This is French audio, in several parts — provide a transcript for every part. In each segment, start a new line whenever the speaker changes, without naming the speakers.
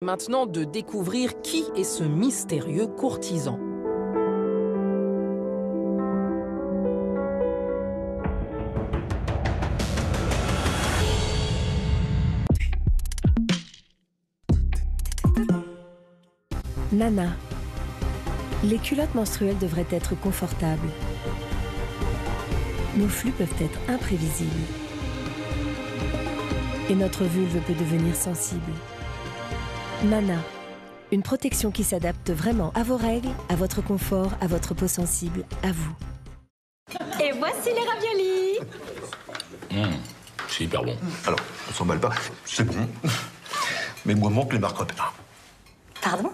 Maintenant de découvrir qui est ce mystérieux courtisan.
Nana. Les culottes menstruelles devraient être confortables. Nos flux peuvent être imprévisibles. Et notre vulve peut devenir sensible. Nana, une protection qui s'adapte vraiment à vos règles, à votre confort, à votre peau sensible, à vous.
Et voici les raviolis.
C'est hyper bon.
Alors, on s'emballe pas, c'est bon. Mais moi manque les marques repères.
Pardon?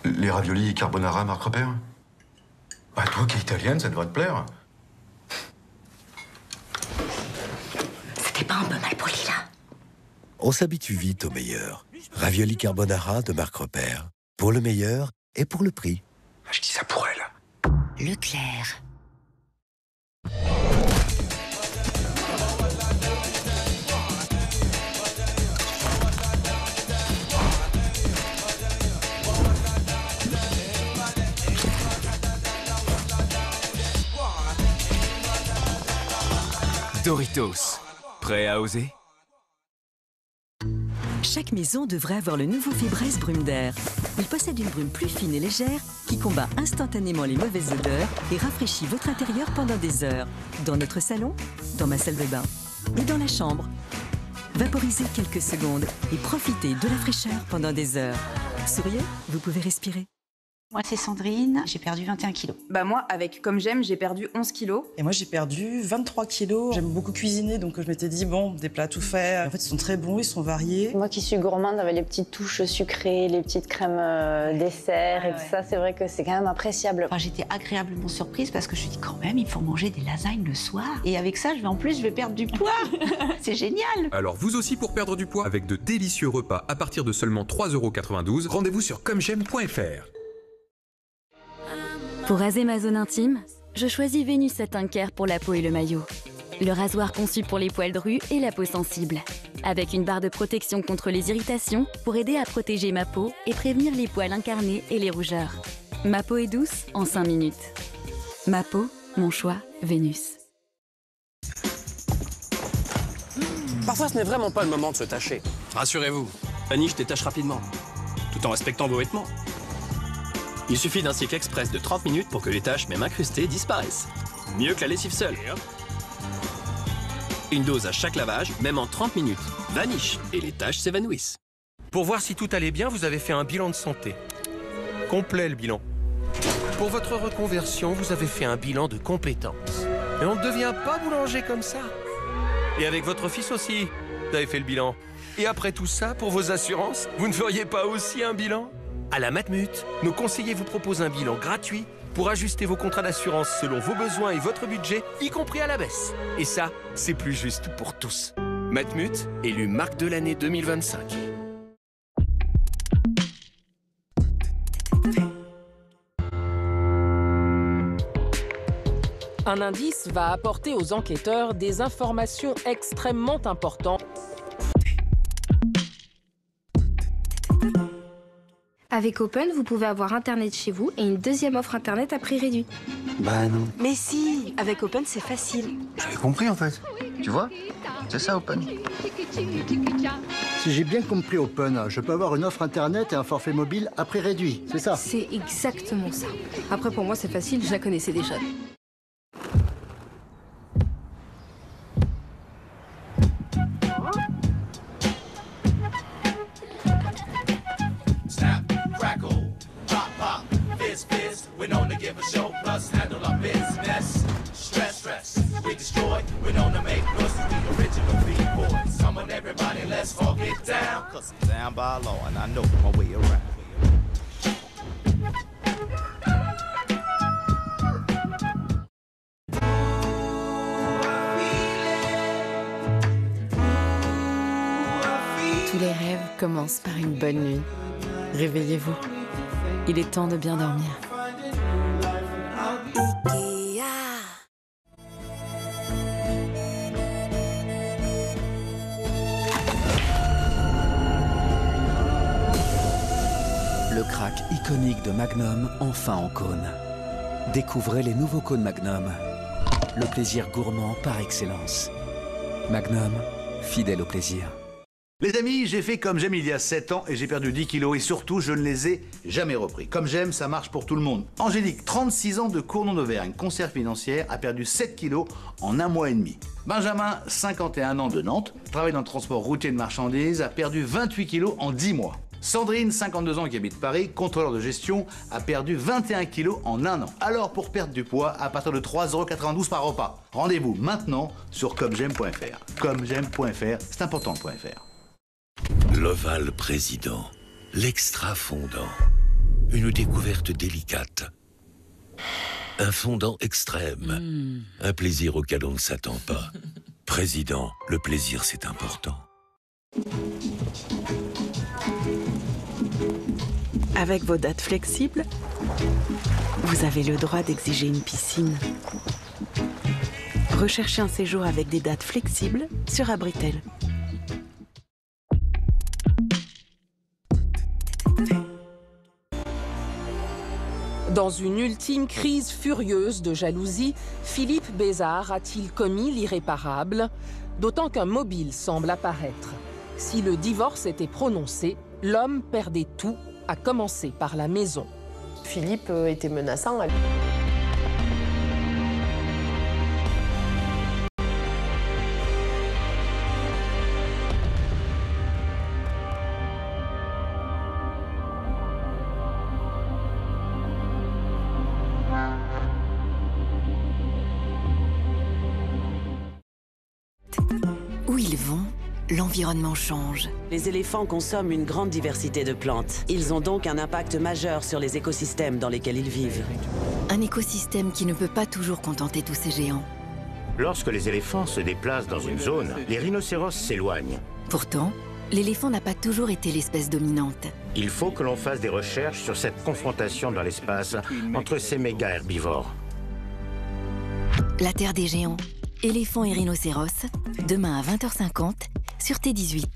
Les raviolis carbonara marque repère? Bah toi qui es italienne, ça devrait te plaire.
C'était pas un peu mal poli, là?
On s'habitue vite au meilleur. Ravioli carbonara de marque repère. Pour le meilleur et pour le prix.
Je dis ça pour elle.
Leclerc.
Doritos. Prêt à oser?
Chaque maison devrait avoir le nouveau Fibresse Brume d'air. Il possède une brume plus fine et légère qui combat instantanément les mauvaises odeurs et rafraîchit votre intérieur pendant des heures. Dans notre salon, dans ma salle de bain et dans la chambre. Vaporisez quelques secondes et profitez de la fraîcheur pendant des heures. Souriez, vous pouvez respirer.
Moi, c'est Sandrine, j'ai perdu 21 kilos.
Bah moi, avec Comme J'aime, j'ai perdu 11 kilos.
Et moi, j'ai perdu 23 kilos. J'aime beaucoup cuisiner, donc je m'étais dit, bon, des plats tout faits. En fait, ils sont très bons, ils sont variés.
Moi qui suis gourmande avec les petites touches sucrées, les petites crèmes dessert et tout ça, c'est vrai que c'est quand même appréciable.
Enfin, j'étais agréablement surprise parce que je me suis dit, quand même, il faut manger des lasagnes le soir. Et avec ça, je vais perdre du poids. C'est génial.
Alors vous aussi pour perdre du poids, avec de délicieux repas à partir de seulement 3,92 €, rendez-vous sur commej'aime.fr.
Pour raser ma zone intime, je choisis Vénus Satin Care pour la peau et le maillot. Le rasoir conçu pour les poils drus et la peau sensible. Avec une barre de protection contre les irritations pour aider à protéger ma peau et prévenir les poils incarnés et les rougeurs. Ma peau est douce en 5 minutes. Ma peau, mon choix, Vénus.
Parfois, ce n'est vraiment pas le moment de se tâcher. Rassurez-vous, Vanish détache rapidement, tout en respectant vos vêtements. Il suffit d'un cycle express de 30 minutes pour que les taches, même incrustées, disparaissent. Mieux que la lessive seule. Une dose à chaque lavage, même en 30 minutes. Vanish, et les taches s'évanouissent.
Pour voir si tout allait bien, vous avez fait un bilan de santé. Complet, le bilan. Pour votre reconversion, vous avez fait un bilan de compétences. Et on ne devient pas boulanger comme ça. Et avec votre fils aussi, vous avez fait le bilan. Et après tout ça, pour vos assurances, vous ne feriez pas aussi un bilan? À la Matmut, nos conseillers vous proposent un bilan gratuit pour ajuster vos contrats d'assurance selon vos besoins et votre budget, y compris à la baisse. Et ça, c'est plus juste pour tous. Matmut, élu marque de l'année 2025.
Un indice va apporter aux enquêteurs des informations extrêmement importantes.
Avec Open, vous pouvez avoir Internet chez vous et une deuxième offre Internet à prix réduit.
Bah non.
Mais si, avec Open, c'est facile.
J'avais compris en fait. Tu vois? C'est ça Open.
Si j'ai bien compris Open, je peux avoir une offre Internet et un forfait mobile à prix réduit, c'est ça?
C'est exactement ça. Après, pour moi, c'est facile, je la connaissais déjà.
We're known to give a show, plus handle our business. Stress, we destroy. We're known to make noise, we original B-boys. Come on, everybody, let's all get down. Cause I'm down by law and I know my way around.
Tous les rêves commencent par une bonne nuit. Réveillez-vous. Il est temps de bien dormir.
Le crack iconique de Magnum, enfin en cône. Découvrez les nouveaux cônes Magnum. Le plaisir gourmand par excellence. Magnum, fidèle au plaisir.
Les amis, j'ai fait Comme J'aime il y a 7 ans et j'ai perdu 10 kilos et surtout, je ne les ai jamais repris. Comme J'aime, ça marche pour tout le monde. Angélique, 36 ans de Cournon d'Auvergne, conseillère financière, a perdu 7 kilos en 1 mois et demi. Benjamin, 51 ans de Nantes, travaille dans le transport routier de marchandises, a perdu 28 kilos en 10 mois. Sandrine, 52 ans, qui habite Paris, contrôleur de gestion, a perdu 21 kilos en 1 an. Alors, pour perdre du poids, à partir de 3,92 € par repas. Rendez-vous maintenant sur commej'aime.fr. Commej'aime.fr, c'est important.fr.
L'Oval Président, l'extra fondant. Une découverte délicate. Un fondant extrême. Un plaisir auquel on ne s'attend pas. Président, le plaisir c'est important.
Avec vos dates flexibles, vous avez le droit d'exiger une piscine. Recherchez un séjour avec des dates flexibles sur Abritel.
Dans une ultime crise furieuse de jalousie, Philippe Bézard a-t-il commis l'irréparable? D'autant qu'un mobile semble apparaître. Si le divorce était prononcé, l'homme perdait tout, à commencer par la maison.
Philippe était menaçant.
Où ils vont, l'environnement change.
Les éléphants consomment une grande diversité de plantes. Ils ont donc un impact majeur sur les écosystèmes dans lesquels ils vivent.
Un écosystème qui ne peut pas toujours contenter tous ces géants.
Lorsque les éléphants se déplacent dans une zone, les rhinocéros s'éloignent.
Pourtant, l'éléphant n'a pas toujours été l'espèce dominante.
Il faut que l'on fasse des recherches sur cette confrontation dans l'espace entre ces méga herbivores.
La Terre des géants. Éléphants et rhinocéros, demain à 20h50 sur T18.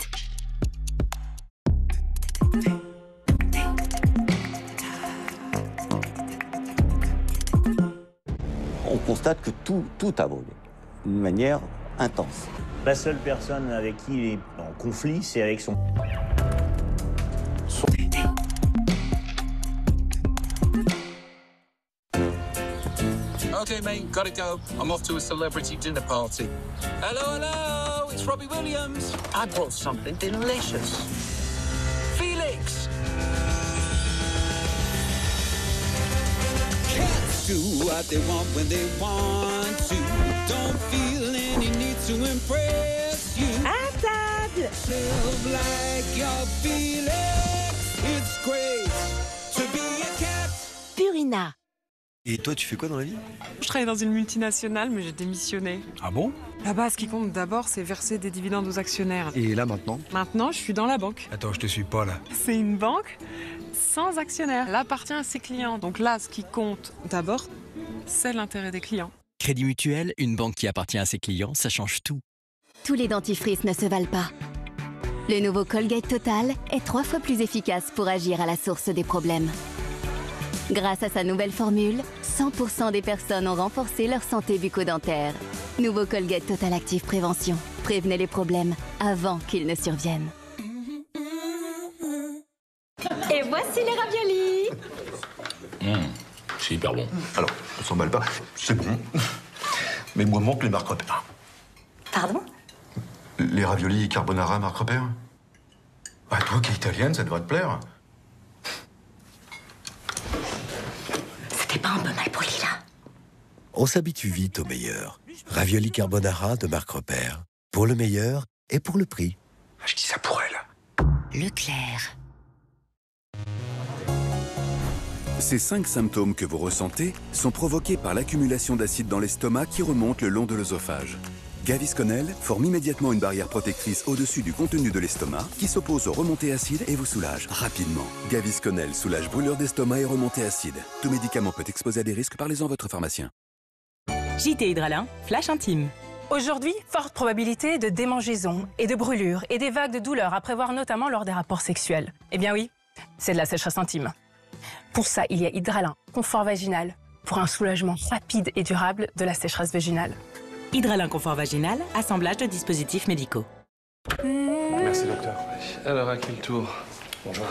On constate que tout a brûlé, d'une manière intense. La seule personne avec qui il est en conflit, c'est avec son...
Okay, mate, gotta go. I'm off to a celebrity dinner party. Hello, it's Robbie Williams. I brought something delicious. Felix!
Cats do what they want when they want to. Don't feel any need to impress you.
À table!
Live like your Felix. It's great to be a cat.
Purina.
Et toi, tu fais quoi dans la vie?
Je travaille dans une multinationale, mais j'ai démissionné.
Ah bon?
Là-bas, ce qui compte d'abord, c'est verser des dividendes aux actionnaires.
Et là, maintenant?
Maintenant, je suis dans la banque.
Attends, je te suis pas, là.
C'est une banque sans actionnaires. Elle appartient à ses clients. Donc là, ce qui compte d'abord, c'est l'intérêt des clients.
Crédit Mutuel, une banque qui appartient à ses clients, ça change tout.
Tous les dentifrices ne se valent pas. Le nouveau Colgate Total est 3 fois plus efficace pour agir à la source des problèmes. Grâce à sa nouvelle formule, 100% des personnes ont renforcé leur santé bucco-dentaire. Nouveau Colgate Total Active Prévention. Prévenez les problèmes avant qu'ils ne surviennent.
Et voici les raviolis.
C'est hyper bon. Alors, on s'emballe pas, c'est bon. Mais moi, manque les marques repères.
Pardon?
Les raviolis carbonara marque repère? Bah, toi qui es italienne, ça devrait te plaire.
C'était pas un peu mal poli, là?
On s'habitue vite au meilleur. Ravioli carbonara de marque repère. Pour le meilleur et pour le prix.
Je dis ça pour elle.
Leclerc.
Ces 5 symptômes que vous ressentez sont provoqués par l'accumulation d'acide dans l'estomac qui remonte le long de l'œsophage. Gavisconel forme immédiatement une barrière protectrice au-dessus du contenu de l'estomac qui s'oppose aux remontées acides et vous soulage rapidement. Gavisconel soulage brûlure d'estomac et remontées acides. Tout médicament peut exposer à des risques, parlez-en à votre pharmacien.
JT Hydralin, flash intime. Aujourd'hui, forte probabilité de démangeaisons et de brûlures et des vagues de douleurs à prévoir notamment lors des rapports sexuels. Eh bien oui, c'est de la sécheresse intime. Pour ça, il y a Hydralin, confort vaginal, pour un soulagement rapide et durable de la sécheresse vaginale. Hydralin confort vaginal, assemblage de dispositifs médicaux.
Merci, docteur. Alors, à quel tour? Bonjour.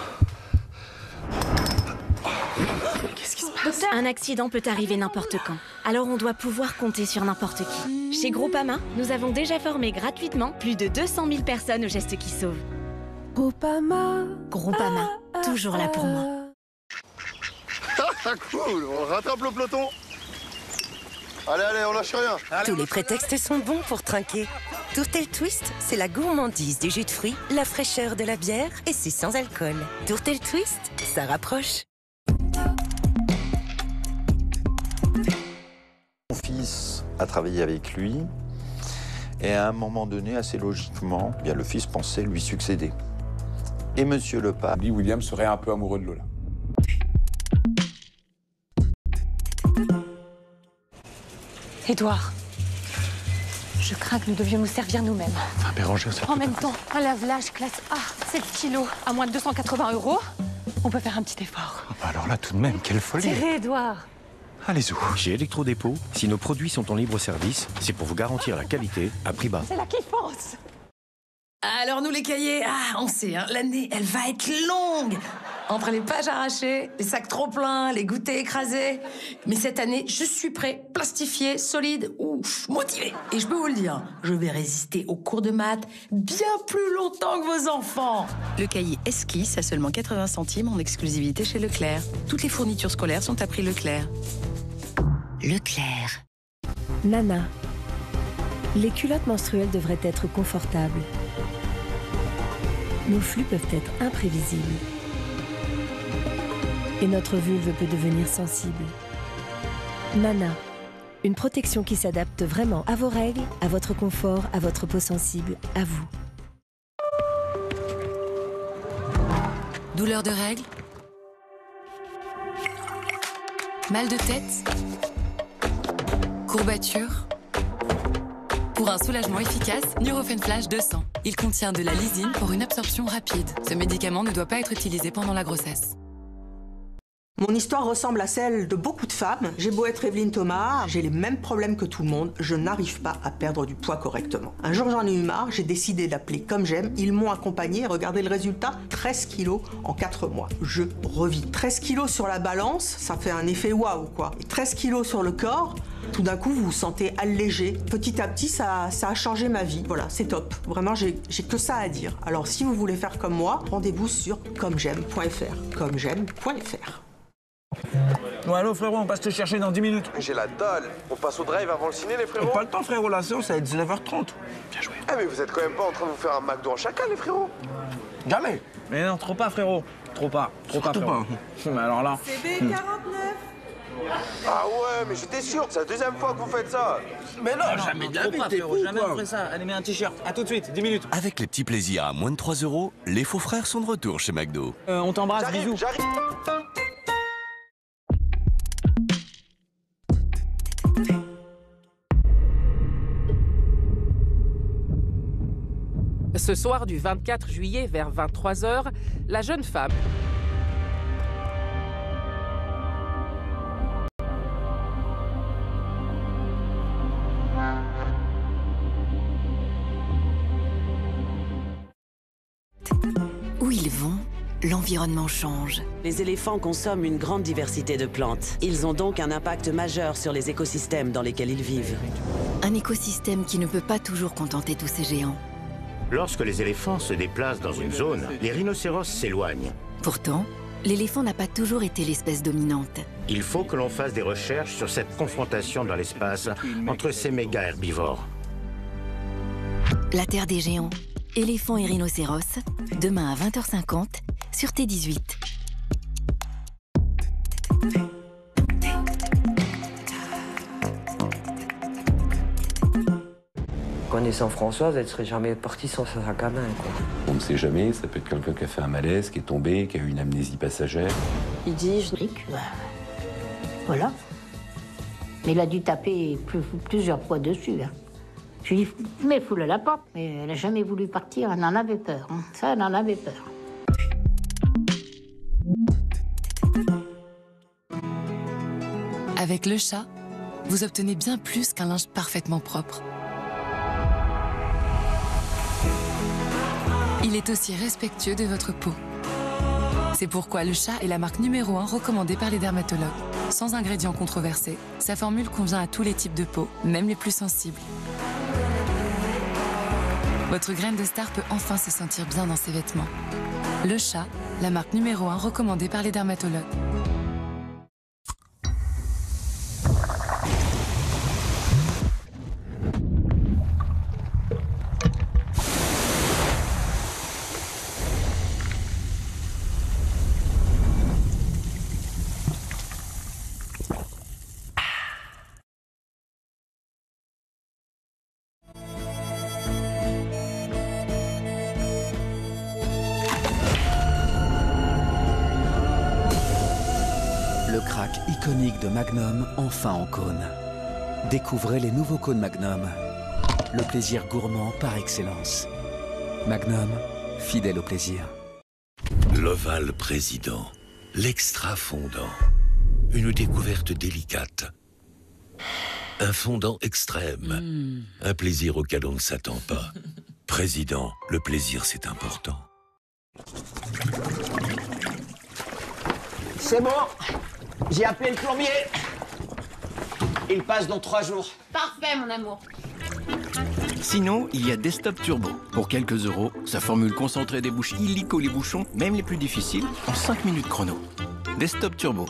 Qu'est-ce qui se passe?
Un accident peut arriver n'importe quand. Alors on doit pouvoir compter sur n'importe qui. Chez Groupama, nous avons déjà formé gratuitement plus de 200 000 personnes aux gestes qui sauvent.
Groupama.
Groupama, toujours là pour moi.
Cool, on rattrape le peloton. Allez, allez, on lâche rien.
Tous les prétextes sont bons pour trinquer. Tourtel Twist, c'est la gourmandise du jus de fruits, la fraîcheur de la bière et c'est sans alcool. Tourtel Twist, ça rapproche.
Mon fils a travaillé avec lui et à un moment donné, assez logiquement, bien, le fils pensait lui succéder. Et monsieur le pape...
William serait un peu amoureux de Lola.
Édouard, je crains que nous devions nous servir nous-mêmes.
Enfin, Bérangère, ça
En même temps, un lave-linge classe A, 7 kilos, à moins de 280 €, on peut faire un petit effort.
Alors là, tout de même, quelle folie.
Serré, Édouard.
Allez-y.
Chez Electrodépôt, si nos produits sont en libre service, c'est pour vous garantir la qualité à prix bas.
C'est la kiffance.
Alors nous les cahiers, on sait, hein, l'année, elle va être longue. Entre les pages arrachées, les sacs trop pleins, les goûters écrasés. Mais cette année, je suis prêt, plastifié, solide, motivé. Et je peux vous le dire, je vais résister aux cours de maths bien plus longtemps que vos enfants.
Le cahier Esquisse à seulement 80 centimes en exclusivité chez Leclerc. Toutes les fournitures scolaires sont à prix Leclerc.
Leclerc.
Nana. Les culottes menstruelles devraient être confortables. Nos flux peuvent être imprévisibles. Et notre vulve peut devenir sensible. Nana. Une protection qui s'adapte vraiment à vos règles, à votre confort, à votre peau sensible, à vous.
Douleur de règles? Mal de tête? Courbature? Pour un soulagement efficace, Nurofen Flash 200. Il contient de la lysine pour une absorption rapide. Ce médicament ne doit pas être utilisé pendant la grossesse.
Mon histoire ressemble à celle de beaucoup de femmes. J'ai beau être Evelyne Thomas, j'ai les mêmes problèmes que tout le monde. Je n'arrive pas à perdre du poids correctement. Un jour, j'en ai eu marre, j'ai décidé d'appeler Comme J'aime. Ils m'ont accompagné et regardez le résultat, 13 kilos en 4 mois. Je revis. 13 kilos sur la balance, ça fait un effet waouh quoi. Et 13 kilos sur le corps, tout d'un coup, vous vous sentez allégé. Petit à petit, ça a changé ma vie. Voilà, c'est top. Vraiment, j'ai que ça à dire. Alors, si vous voulez faire comme moi, rendez-vous sur commej'aime.fr. commej'aime.fr.
Bon, allô frérot, on passe te chercher dans 10 minutes.
J'ai la dalle. On passe au drive avant le ciné, les frérots?
Pas le temps frérot, la séance, ça va être 19h30. Bien joué.
Eh mais vous êtes quand même pas en train de vous faire un McDo en chacun, les frérots?
Jamais. Mais non, trop pas frérot. Trop pas frérot. Mais alors là...
CB49.
Ah ouais, mais j'étais sûr, c'est la deuxième fois que vous faites ça.
Mais non, jamais de la vie, t'es fou, jamais fait ça. Allez, mets un t-shirt. À tout de suite, 10 minutes.
Avec les petits plaisirs à moins de 3 €, les faux frères sont de retour chez McDo.
On t'embrasse, bisous.
J'arrive.
Ce soir du 24 juillet vers 23 h, la jeune femme
Où ils vont, l'environnement change.
Les éléphants consomment une grande diversité de plantes. Ils ont donc un impact majeur sur les écosystèmes dans lesquels ils vivent.
Un écosystème qui ne peut pas toujours contenter tous ces géants.
Lorsque les éléphants se déplacent dans une zone, les rhinocéros s'éloignent.
Pourtant, l'éléphant n'a pas toujours été l'espèce dominante.
Il faut que l'on fasse des recherches sur cette confrontation dans l'espace entre ces méga herbivores.
La Terre des géants. Éléphants et rhinocéros, demain à 20h50 sur T18.
Connaissant Françoise, elle serait jamais partie sans sa sac à main, quoi.
On ne sait jamais, ça peut être quelqu'un qui a fait un malaise, qui est tombé, qui a eu une amnésie passagère.
Il dit, je dis, voilà. Mais il a dû taper plusieurs fois dessus. Hein. Je lui ai dit, mais foule la porte. Mais elle n'a jamais voulu partir, elle en avait peur. Hein. Ça, elle en avait peur.
Avec le chat, vous obtenez bien plus qu'un linge parfaitement propre. Il est aussi respectueux de votre peau. C'est pourquoi le chat est la marque numéro 1 recommandée par les dermatologues. Sans ingrédients controversés, sa formule convient à tous les types de peau, même les plus sensibles. Votre graine de star peut enfin se sentir bien dans ses vêtements. Le chat, la marque numéro 1 recommandée par les dermatologues.
Le crack iconique de Magnum, enfin en cône. Découvrez les nouveaux cônes Magnum. Le plaisir gourmand par excellence. Magnum, fidèle au plaisir.
L'Oval Président, l'extra fondant. Une découverte délicate. Un fondant extrême. Un plaisir auquel on ne s'attend pas. Président, le plaisir c'est important. C'est bon, j'ai appelé le plombier. Il passe dans 3 jours.
Parfait, mon amour.
Sinon, il y a Desktop Turbo. Pour quelques euros, sa formule concentrée débouche illico les bouchons, même les plus difficiles, en 5 minutes chrono. Desktop Turbo.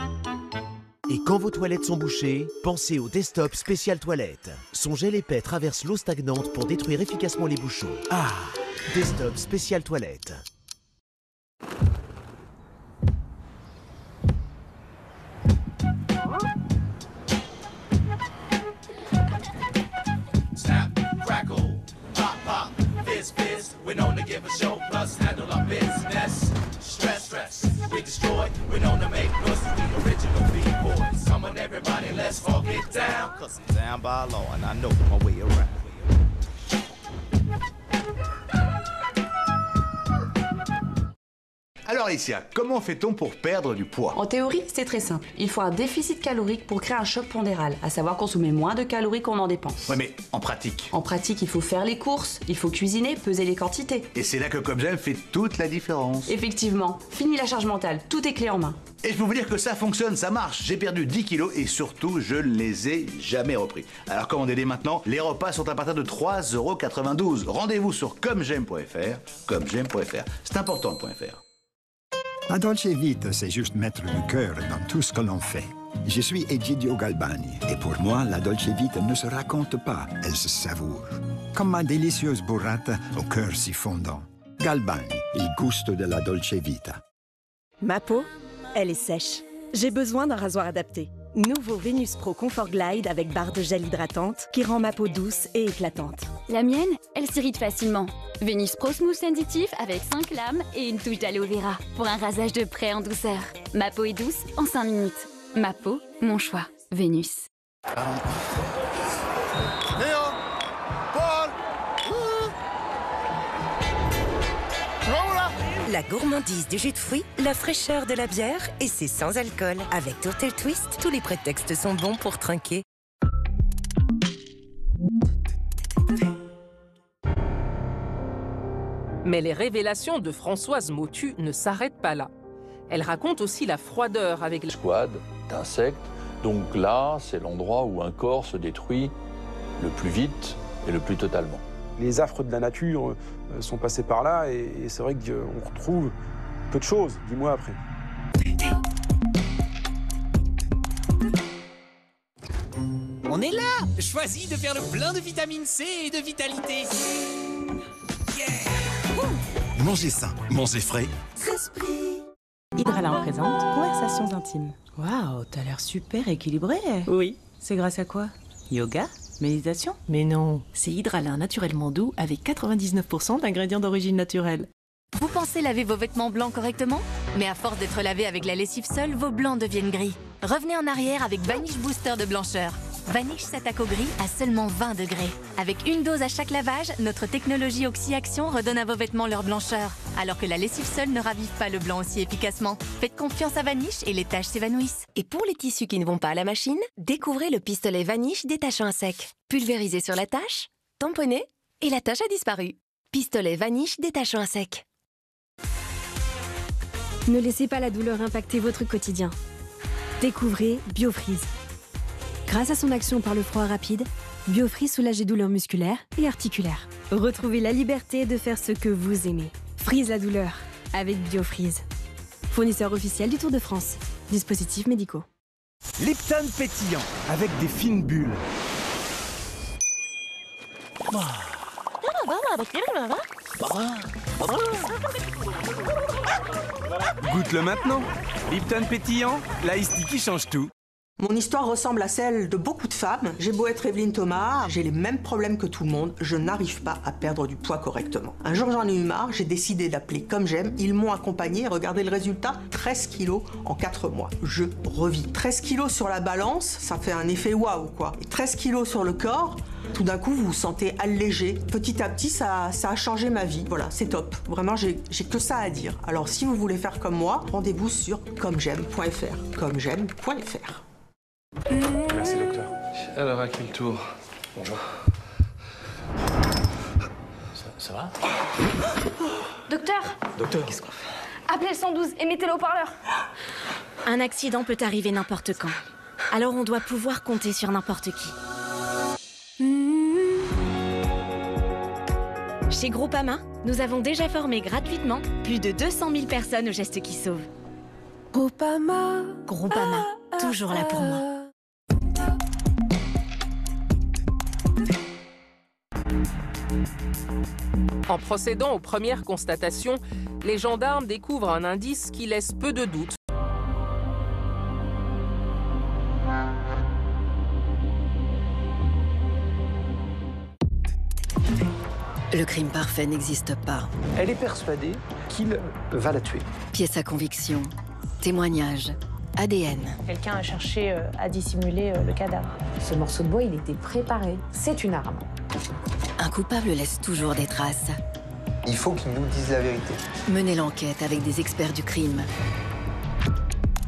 Et quand vos toilettes sont bouchées, pensez au Desktop Spécial Toilette. Son gel épais traverse l'eau stagnante pour détruire efficacement les bouchons. Ah, Desktop Spécial Toilette.
We're known to give a show, plus handle our business. Stress, stress, we destroy. We're known to make noise, we original B-boys. Come on everybody, let's all get down. Cause I'm down by law and I know my way around.
Alors Alicia, comment fait-on pour perdre du poids?
En théorie, c'est très simple. Il faut un déficit calorique pour créer un choc pondéral, à savoir consommer moins de calories qu'on en dépense.
Ouais, mais en pratique?
En pratique, il faut faire les courses, il faut cuisiner, peser les quantités.
Et c'est là que Comme J'aime fait toute la différence.
Effectivement. Fini la charge mentale, tout est clé en main.
Et je peux vous dire que ça fonctionne, ça marche. J'ai perdu 10 kilos et surtout, je ne les ai jamais repris. Alors commandez-les maintenant, les repas sont à partir de 3,92 €. Rendez-vous sur commej'aime.fr, commej'aime.fr. C'est important le .fr.
La Dolce Vita, c'est juste mettre le cœur dans tout ce que l'on fait. Je suis Egidio Galbani, et pour moi, la Dolce Vita ne se raconte pas, elle se savoure. Comme ma délicieuse burrata au cœur si fondant. Galbani, il gusto de la Dolce Vita.
Ma peau, elle est sèche. J'ai besoin d'un rasoir adapté. Nouveau Venus Pro Comfort Glide avec barre de gel hydratante qui rend ma peau douce et éclatante.
La mienne, elle s'irrite facilement. Venus Pro Smooth Sensitif avec 5 lames et une touche d'aloe vera pour un rasage de près en douceur. Ma peau est douce en 5 minutes. Ma peau, mon choix. Vénus.
Léo, Paul,
La gourmandise du jus de fruits, la fraîcheur de la bière et c'est sans alcool. Avec Tourtel Twist, tous les prétextes sont bons pour trinquer.
Mais les révélations de Françoise Mottu ne s'arrêtent pas là. Elle raconte aussi la froideur avec les
squads d'insectes. Donc là, c'est l'endroit où un corps se détruit le plus vite et le plus totalement.
Les affres de la nature sont passés par là et c'est vrai qu'on retrouve peu de choses 10 mois après.
On est là! Choisis de faire le plein de vitamine C et de vitalité. Yeah.
Mangez sain, mangez frais.
Hydralin présente Conversations intimes. Waouh, t'as l'air super équilibré. Oui, c'est grâce à quoi? Yoga? Méditation? Mais non, c'est Hydralin naturellement doux avec 99% d'ingrédients d'origine naturelle.
Vous pensez laver vos vêtements blancs correctement? Mais à force d'être lavés avec la lessive seule, vos blancs deviennent gris. Revenez en arrière avec Vanish Booster de blancheur.
Vanish s'attaque au gris à seulement 20 degrés. Avec une dose à chaque lavage, notre technologie Oxy-Action redonne à vos vêtements leur blancheur. Alors que la lessive seule ne ravive pas le blanc aussi efficacement. Faites confiance à Vanish et les taches s'évanouissent.
Et pour les tissus qui ne vont pas à la machine, découvrez le pistolet Vanish détachant à sec. Pulvérisez sur la tache, tamponnez et la tache a disparu. Pistolet Vanish détachant à sec.
Ne laissez pas la douleur impacter votre quotidien. Découvrez BioFreeze. Grâce à son action par le froid rapide, BioFreeze soulage les douleurs musculaires et articulaires. Retrouvez la liberté de faire ce que vous aimez. Freeze la douleur avec BioFreeze. Fournisseur officiel du Tour de France. Dispositifs médicaux.
Lipton pétillant avec des fines bulles. Goûte-le maintenant. Lipton pétillant, l'ice tea qui change tout.
Mon histoire ressemble à celle de beaucoup de femmes. J'ai beau être Evelyne Thomas, j'ai les mêmes problèmes que tout le monde. Je n'arrive pas à perdre du poids correctement. Un jour, j'en ai eu marre, j'ai décidé d'appeler Comme J'aime. Ils m'ont accompagné. Regardez le résultat, 13 kilos en 4 mois. Je revis. 13 kilos sur la balance, ça fait un effet waouh, quoi. Et 13 kilos sur le corps, tout d'un coup, vous vous sentez allégé. Petit à petit, ça a changé ma vie. Voilà, c'est top. Vraiment, j'ai que ça à dire. Alors, si vous voulez faire comme moi, rendez-vous sur commej'aime.fr. commej'aime.fr.
Merci, docteur.
Alors, à quel tour?
Bonjour.
Ça va?
Docteur,
Qu'est-ce qu'on fait?
appelez le 112 et mettez le haut-parleur.
Un accident peut arriver n'importe quand. Alors on doit pouvoir compter sur n'importe qui. Chez Groupama, nous avons déjà formé gratuitement plus de 200 000 personnes aux gestes qui sauvent. Groupama, toujours là pour moi.
En procédant aux premières constatations, les gendarmes découvrent un indice qui laisse peu de doute.
Le crime parfait n'existe pas.
Elle est persuadée qu'il va la tuer.
Pièce à conviction, témoignage, ADN.
Quelqu'un a cherché à dissimuler le cadavre. Ce morceau de bois, il était préparé. C'est une arme.
Un coupable laisse toujours des traces.
Il faut qu'il nous dise la vérité.
Menez l'enquête avec des experts du crime.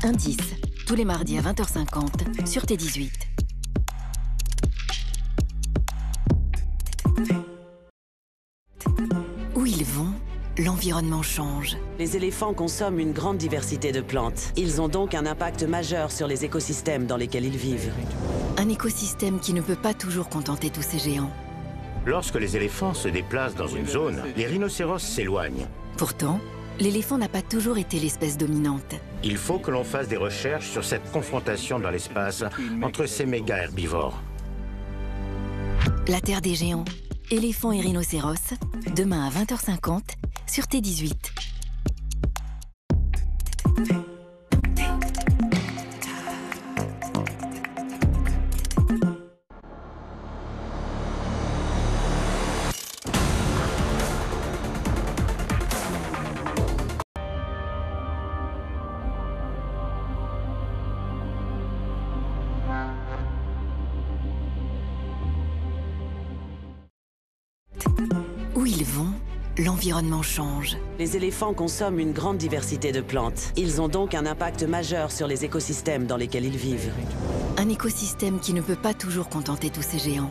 Indice, tous les mardis à 20h50 sur T18. Où ils vont, l'environnement change.
Les éléphants consomment une grande diversité de plantes. Ils ont donc un impact majeur sur les écosystèmes dans lesquels ils vivent.
Un écosystème qui ne peut pas toujours contenter tous ces géants.
Lorsque les éléphants se déplacent dans une zone, les rhinocéros s'éloignent.
Pourtant, l'éléphant n'a pas toujours été l'espèce dominante.
Il faut que l'on fasse des recherches sur cette confrontation dans l'espace entre ces méga herbivores.
La Terre des géants, éléphants et rhinocéros, demain à 20h50 sur T18. Où ils vont, l'environnement change.
Les éléphants consomment une grande diversité de plantes. Ils ont donc un impact majeur sur les écosystèmes dans lesquels ils vivent.
Un écosystème qui ne peut pas toujours contenter tous ces géants.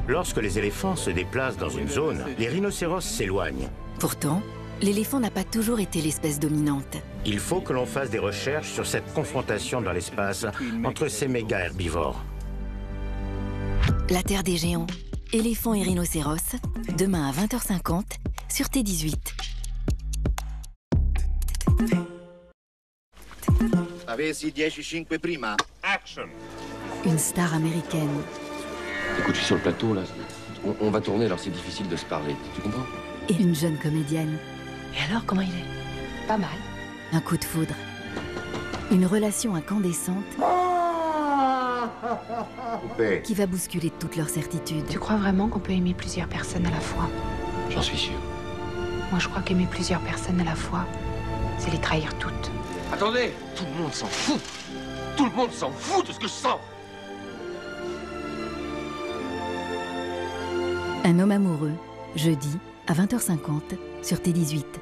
Lorsque les éléphants se déplacent dans une zone, les rhinocéros s'éloignent.
Pourtant, l'éléphant n'a pas toujours été l'espèce dominante.
Il faut que l'on fasse des recherches sur cette confrontation dans l'espace entre ces méga herbivores.
La Terre des géants, éléphants et rhinocéros, demain à 20h50 sur T18.
Avessi 10-5 prima. Action.
Une star américaine.
Écoute, je suis sur le plateau, là. On va tourner, alors c'est difficile de se parler. Tu comprends?
Et une jeune comédienne.
Et alors, comment il est? Pas mal.
Un coup de foudre. Une relation incandescente qui va bousculer toutes leurs certitudes.
Tu crois vraiment qu'on peut aimer plusieurs personnes à la fois?
J'en suis sûr.
Moi, je crois qu'aimer plusieurs personnes à la fois, c'est les trahir toutes.
Attendez, tout le monde s'en fout. Tout le monde s'en fout de ce que je sens.
Un homme amoureux, jeudi à 20h50 sur T18.